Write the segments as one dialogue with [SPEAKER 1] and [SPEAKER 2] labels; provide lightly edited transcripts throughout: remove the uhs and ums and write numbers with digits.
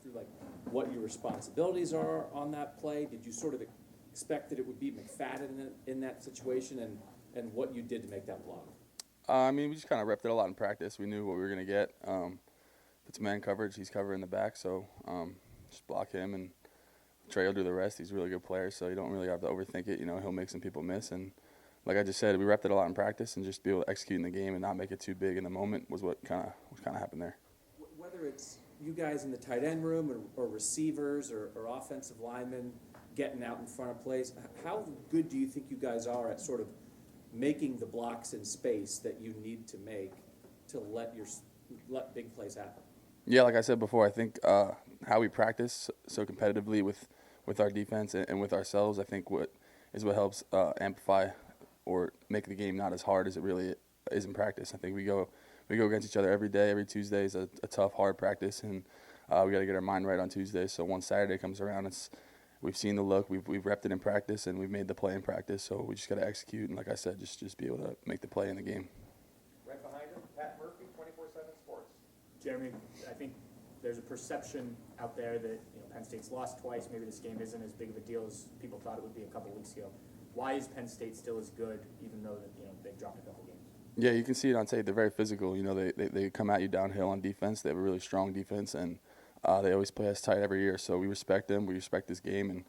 [SPEAKER 1] through like what your responsibilities are on that play? Did you sort of expect that it would be McFadden in that situation, and what you did to make that block?
[SPEAKER 2] I mean, we just kind of repped it a lot in practice. We knew what we were going to get. If it's man coverage, he's covering the back, so just block him, and Trey will do the rest. He's a really good player, so you don't really have to overthink it. You know, he'll make some people miss. And like I just said, we repped it a lot in practice, and just be able to execute in the game and not make it too big in the moment was what kind of happened there.
[SPEAKER 1] Whether it's you guys in the tight end room or receivers or offensive linemen getting out in front of plays, how good do you think you guys are at sort of making the blocks in space that you need to make to let big plays happen?
[SPEAKER 2] Yeah, like I said before, I think how we practice so competitively with our defense and with ourselves, I think what helps amplify or make the game not as hard as it really is in practice. I think we go against each other every day. Every Tuesday is a tough, hard practice, and we got to get our mind right on Tuesdays. So once Saturday comes around, we've seen the look, we've repped it in practice, and we've made the play in practice. So we just got to execute, and like I said, just be able to make the play in the game.
[SPEAKER 3] Right behind him, Pat Murphy, 24/7 Sports.
[SPEAKER 4] Jeremy, I think there's a perception out there that Penn State's lost twice. Maybe this game isn't as big of a deal as people thought it would be a couple weeks ago. Why is Penn State still as good, even though that they've dropped a couple games?
[SPEAKER 2] Yeah, you can see it on tape. They're very physical. You know, they come at you downhill on defense. They have a really strong defense, and they always play us tight every year. So we respect them. We respect this game, and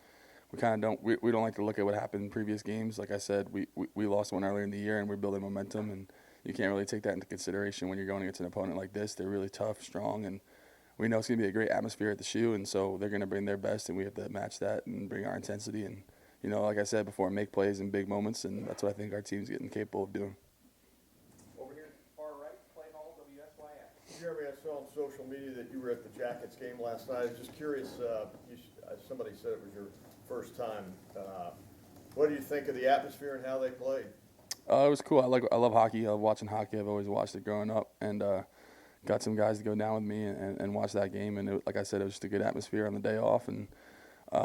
[SPEAKER 2] we kind of don't. We don't like to look at what happened in previous games. Like I said, we lost one earlier in the year, and we're building momentum, and you can't really take that into consideration when you're going against an opponent like this. They're really tough, strong, and we know it's going to be a great atmosphere at the shoe, and so they're going to bring their best, and we have to match that and bring our intensity. And like I said before, make plays in big moments, and that's what I think our team's getting capable of doing.
[SPEAKER 3] Over here, far right, Clay Hall, WSYX.
[SPEAKER 5] Jeremy, I saw on social media that you were at the Jackets game last night. I was just curious, somebody said it was your first time. What do you think of the atmosphere and how they played?
[SPEAKER 2] It was cool. I love hockey. I love watching hockey. I've always watched it growing up, and got some guys to go down with me and watch that game. And like I said, it was just a good atmosphere on the day off, and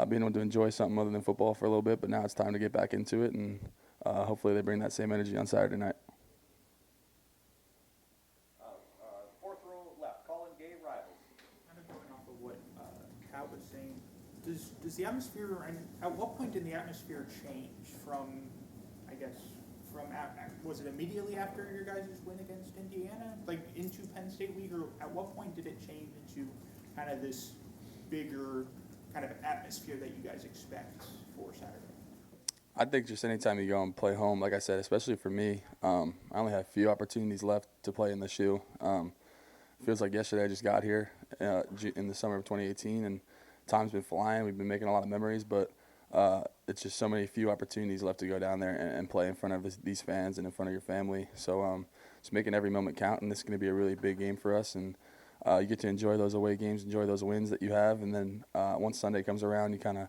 [SPEAKER 2] being able to enjoy something other than football for a little bit. But now it's time to get back into it, and hopefully they bring that same energy on Saturday night.
[SPEAKER 3] Fourth row left, Colin Gay, Rivals.
[SPEAKER 6] Kind of going off of what Cal was saying, does the atmosphere, and at what point did the atmosphere change from, I guess, was it immediately after your guys' win against Indiana, like into Penn State week, or at what point did it change into kind of this bigger kind of atmosphere that you guys expect for Saturday?
[SPEAKER 2] I think just anytime you go and play home, like I said, especially for me, I only have a few opportunities left to play in the shoe. Feels like yesterday I just got here in the summer of 2018, and time's been flying. We've been making a lot of memories, but it's just so many few opportunities left to go down there and play in front of these fans and in front of your family. So just making every moment count, and this is going to be a really big game for us. And you get to enjoy those away games, enjoy those wins that you have, and then once Sunday comes around, you kind of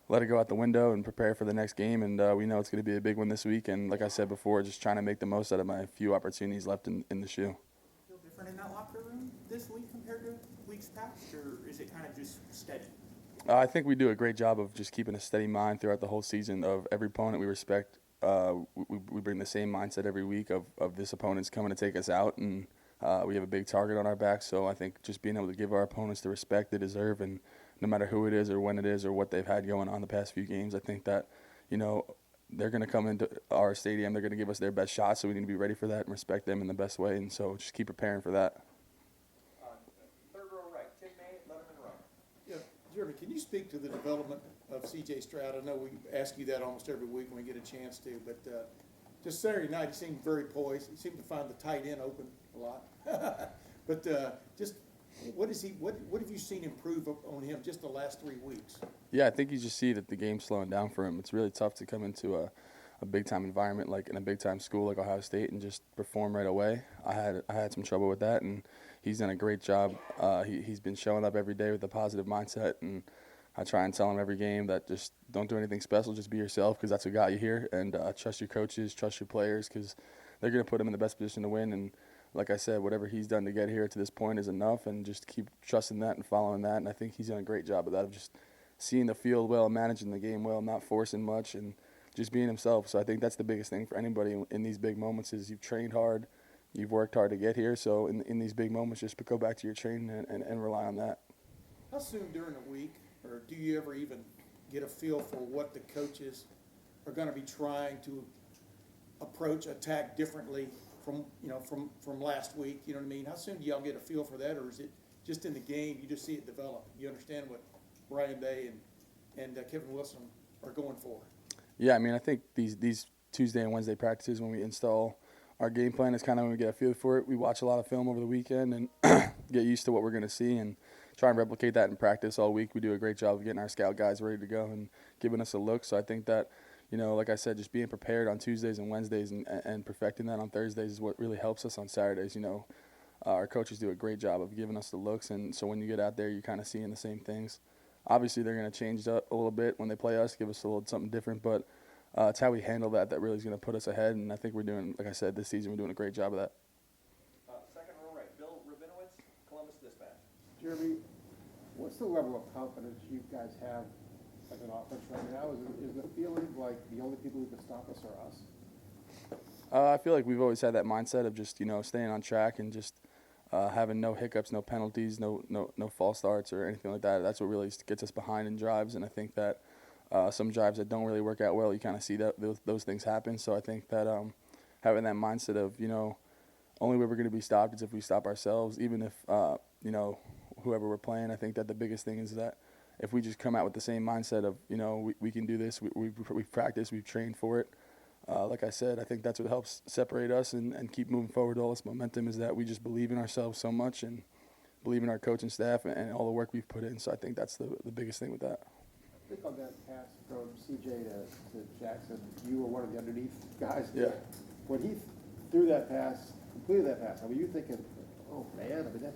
[SPEAKER 2] let it go out the window and prepare for the next game. And we know it's going to be a big one this week. And like I said before, just trying to make the most out of my few opportunities left in the shoe.
[SPEAKER 6] Feel different in that locker room this week compared to weeks past, or is it kind of just steady?
[SPEAKER 2] I think we do a great job of just keeping a steady mind throughout the whole season of every opponent we respect. We bring the same mindset every week of this opponent's coming to take us out, and we have a big target on our back. So I think just being able to give our opponents the respect they deserve, and no matter who it is or when it is or what they've had going on the past few games, I think that, they're going to come into our stadium. They're going to give us their best shot, so we need to be ready for that and respect them in the best way. And so just keep preparing for that.
[SPEAKER 3] Third row right, Tim May, Letterman Row.
[SPEAKER 7] Yeah, Jeremy, can you speak to the development of C.J. Stroud? I know we ask you that almost every week when we get a chance to, but just Saturday night he seemed very poised. He seemed to find the tight end open a lot. But just what have you seen improve on him just the last 3 weeks?
[SPEAKER 2] Yeah, I think you just see that the game's slowing down for him. It's really tough to come into a big-time environment like in a big-time school like Ohio State and just perform right away. I had some trouble with that, and he's done a great job. He's been showing up every day with a positive mindset, and I try and tell him every game that just don't do anything special, just be yourself, because that's what got you here, and trust your coaches, trust your players, because they're going to put him in the best position to win. And like I said, whatever he's done to get here to this point is enough, and just keep trusting that and following that. And I think he's done a great job of that, of just seeing the field well, managing the game well, not forcing much, and just being himself. So I think that's the biggest thing for anybody in these big moments is you've trained hard, you've worked hard to get here. So in these big moments, just go back to your training and rely on that.
[SPEAKER 7] how soon during the week, or do you ever even get a feel for what the coaches are gonna be trying to attack differently from last week, you know what I mean? How soon do y'all get a feel for that, or is it just in the game, you just see it develop? You understand what Brian Day and Kevin Wilson are going for?
[SPEAKER 2] Yeah, I mean, I think these Tuesday and Wednesday practices, when we install our game plan, is kind of when we get a feel for it. We watch a lot of film over the weekend and get used to what we're going to see and try and replicate that in practice all week. We do a great job of getting our scout guys ready to go and giving us a look. So I think that, like I said, just being prepared on Tuesdays and Wednesdays and perfecting that on Thursdays is what really helps us on Saturdays. Our coaches do a great job of giving us the looks, and so when you get out there, you're kind of seeing the same things. Obviously, they're going to change it up a little bit when they play us, give us a little something different, but it's how we handle that really is going to put us ahead, and I think we're doing, like I said, this season we're doing a great job of that.
[SPEAKER 3] Second row right, Bill Rabinowitz, Columbus Dispatch.
[SPEAKER 8] Jeremy, what's the level of confidence you guys have as an offense right now? Is the feeling like the only people who can stop us are us?
[SPEAKER 2] I feel like we've always had that mindset of just, staying on track and just having no hiccups, no penalties, no false starts or anything like that. That's what really gets us behind in drives, and I think that some drives that don't really work out well, you kind of see those things happen. So I think that having that mindset of, only way we're going to be stopped is if we stop ourselves, even if, whoever we're playing. I think that the biggest thing is that if we just come out with the same mindset of, we can do this, we've practiced, we've trained for it. Like I said, I think that's what helps separate us and keep moving forward. All this momentum is that we just believe in ourselves so much and believe in our coaching staff and all the work we've put in. So I think that's the biggest thing with that.
[SPEAKER 8] I think on that pass from CJ to Jackson, you were one of the underneath guys.
[SPEAKER 2] Yeah.
[SPEAKER 8] When he threw that pass, completed that pass, I mean, you're thinking, oh man, I mean,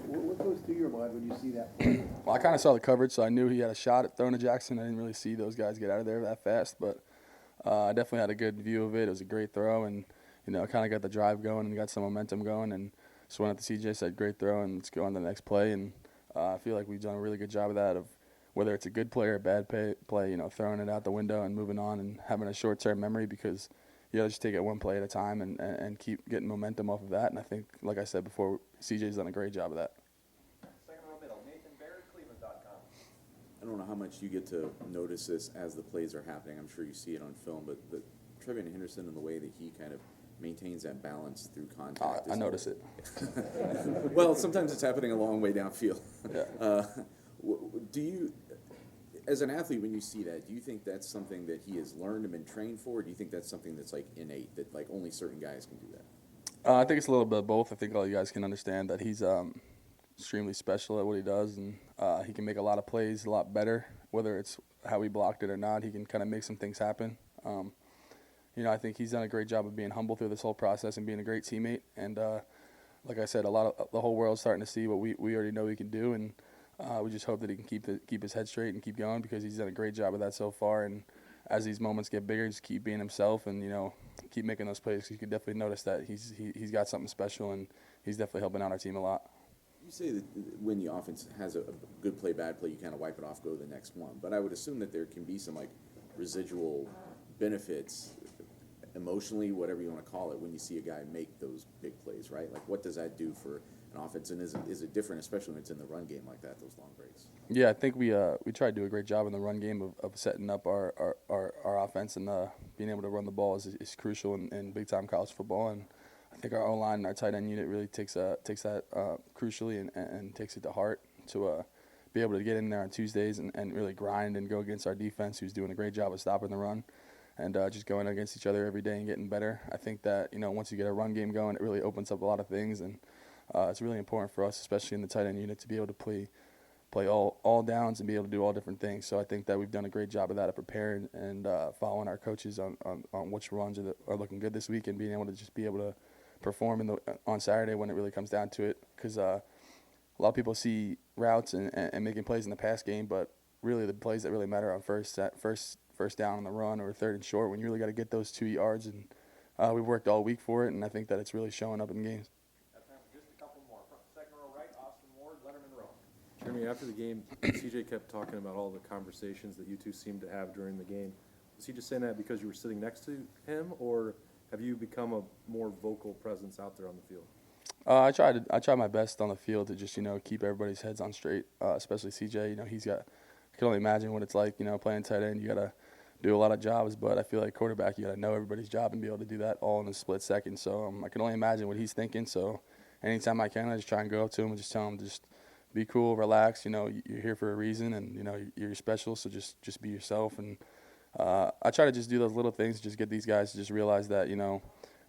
[SPEAKER 8] what goes through your mind when you see that play?
[SPEAKER 2] Well, I kind of saw the coverage, so I knew he had a shot at throwing to Jackson. I didn't really see those guys get out of there that fast, but I definitely had a good view of it. It was a great throw, and kind of got the drive going and got some momentum going. And just went up to CJ, said, "Great throw," and let's go on to the next play. And I feel like we've done a really good job of that. Of whether it's a good play or a bad play, throwing it out the window and moving on and having a short-term memory, because you got to just take it one play at a time and keep getting momentum off of that. And I think, like I said before, CJ's done a great job of that.
[SPEAKER 3] Second row middle, Nathan Barrett, Cleveland.com.
[SPEAKER 9] I don't know how much you get to notice this as the plays are happening. I'm sure you see it on film, but Trevion Henderson and the way that he kind of maintains that balance through contact.
[SPEAKER 2] I notice it.
[SPEAKER 9] Well, sometimes it's happening a long way downfield.
[SPEAKER 2] Yeah.
[SPEAKER 9] Do you, as an athlete, when you see that, do you think that's something that he has learned and been trained for? Or do you think that's something that's like innate, that like only certain guys can do that?
[SPEAKER 2] I think it's a little bit of both. I think all you guys can understand that he's extremely special at what he does, and he can make a lot of plays a lot better, whether it's how he blocked it or not. He can kind of make some things happen. I think he's done a great job of being humble through this whole process and being a great teammate. And like I said, the whole world's starting to see what we already know he can do, and we just hope that he can keep his head straight and keep going, because he's done a great job of that so far. And as these moments get bigger, just keep being himself and keep making those plays. You can definitely notice that he's got something special, and he's definitely helping out our team a lot.
[SPEAKER 9] You say that when the offense has a good play, bad play, you kind of wipe it off, go to the next one. But I would assume that there can be some like residual benefits emotionally, whatever you want to call it, when you see a guy make those big plays, right? Like, what does that do for an offense, and is it different, especially when it's in the run game like that, those long breaks?
[SPEAKER 2] Yeah, I think we try to do a great job in the run game of setting up our offense, and being able to run the ball is crucial in big-time college football. And I think our O-line and our tight end unit really takes that crucially and takes it to heart to be able to get in there on Tuesdays and really grind and go against our defense, who's doing a great job of stopping the run, and just going against each other every day and getting better. I think that, once you get a run game going, it really opens up a lot of things, and it's really important for us, especially in the tight end unit, to be able to play all downs and be able to do all different things. So I think that we've done a great job of that, of preparing and following our coaches on which runs are looking good this week, and being able to just be able to perform on Saturday when it really comes down to it. Because a lot of people see routes and making plays in the pass game, but really the plays that really matter on first down on the run or third and short, when you really got to get those 2 yards. And we've worked all week for it, and I think that it's really showing up in games.
[SPEAKER 3] Got time for just a couple more. Second row right, Austin Ward, Letterman Row.
[SPEAKER 10] Jeremy, after the game, CJ kept talking about all the conversations that you two seemed to have during the game. Was he just saying that because you were sitting next to him, or have you become a more vocal presence out there on the field?
[SPEAKER 2] I tried my best on the field to just, keep everybody's heads on straight, especially CJ. I can only imagine what it's like, playing tight end. You got to do a lot of jobs, but I feel like quarterback, you got to know everybody's job and be able to do that all in a split second. So I can only imagine what he's thinking. So anytime I can, I just try and go up to him and just tell him, just be cool, relax. You're here for a reason, and, you're special, so just be yourself. And I try to just do those little things, just get these guys to just realize that,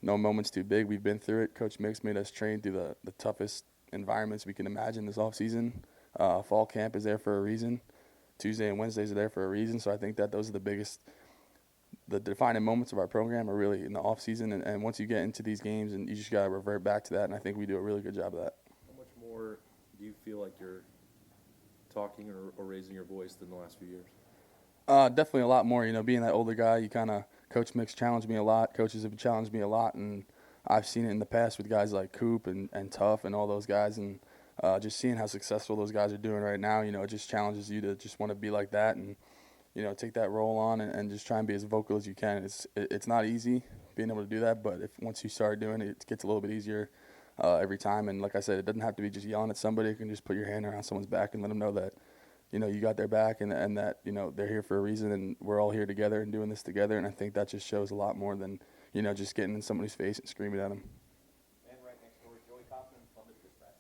[SPEAKER 2] no moment's too big. We've been through it. Coach Mix made us train through the toughest environments we can imagine this offseason. Fall camp is there for a reason. Tuesday and Wednesdays are there for a reason. So I think that those are the defining moments of our program are really in the off season. And once you get into these games, and you just got to revert back to that. And I think we do a really good job of that.
[SPEAKER 10] How much more do you feel like you're talking or raising your voice than the last few years?
[SPEAKER 2] Definitely a lot more. Being that older guy, Coach Mix challenged me a lot. Coaches have challenged me a lot, and I've seen it in the past with guys like Coop and Tuff and all those guys, and just seeing how successful those guys are doing right now, it just challenges you to just want to be like that and, take that role on and just try and be as vocal as you can. It's not easy being able to do that, but once you start doing it, it gets a little bit easier every time. And like I said, it doesn't have to be just yelling at somebody. You can just put your hand around someone's back and let them know that, you got their back and that, they're here for a reason and we're all here together and doing this together. And I think that just shows a lot more than, just getting in somebody's face and screaming at them.
[SPEAKER 3] And right next door, Joey Kaufman, Columbus Dispatch.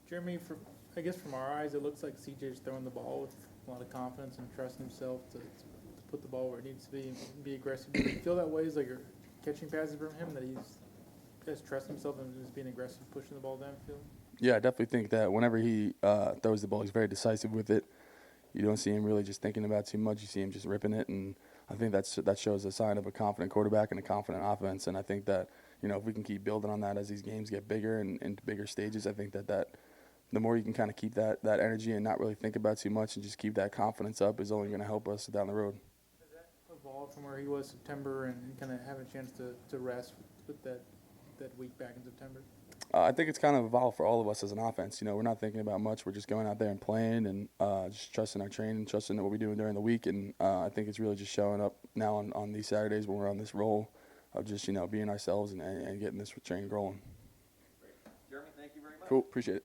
[SPEAKER 6] Jeremy, I guess from our eyes, it looks like CJ's throwing the ball with a lot of confidence and trusting himself to put the ball where it needs to be and be aggressive. Do you feel that way as like you're catching passes from him, that he's just trusting himself and just being aggressive, pushing the ball downfield?
[SPEAKER 2] Yeah, I definitely think that whenever he throws the ball, he's very decisive with it. You don't see him really just thinking about too much. You see him just ripping it, and I think that shows a sign of a confident quarterback and a confident offense. And I think that, if we can keep building on that as these games get bigger and into bigger stages, I think that the more you can kind of keep that energy and not really think about too much and just keep that confidence up is only going to help us down the road.
[SPEAKER 6] Does that evolve from where he was September and kind of have a chance to rest with that week back in September?
[SPEAKER 2] I think it's kind of evolved for all of us as an offense. We're not thinking about much. We're just going out there and playing and just trusting our training, trusting what we're doing during the week. And I think it's really just showing up now on these Saturdays when we're on this roll of just, being ourselves and getting this train rolling.
[SPEAKER 3] Great. Jeremy, thank you very much.
[SPEAKER 2] Cool. Appreciate it.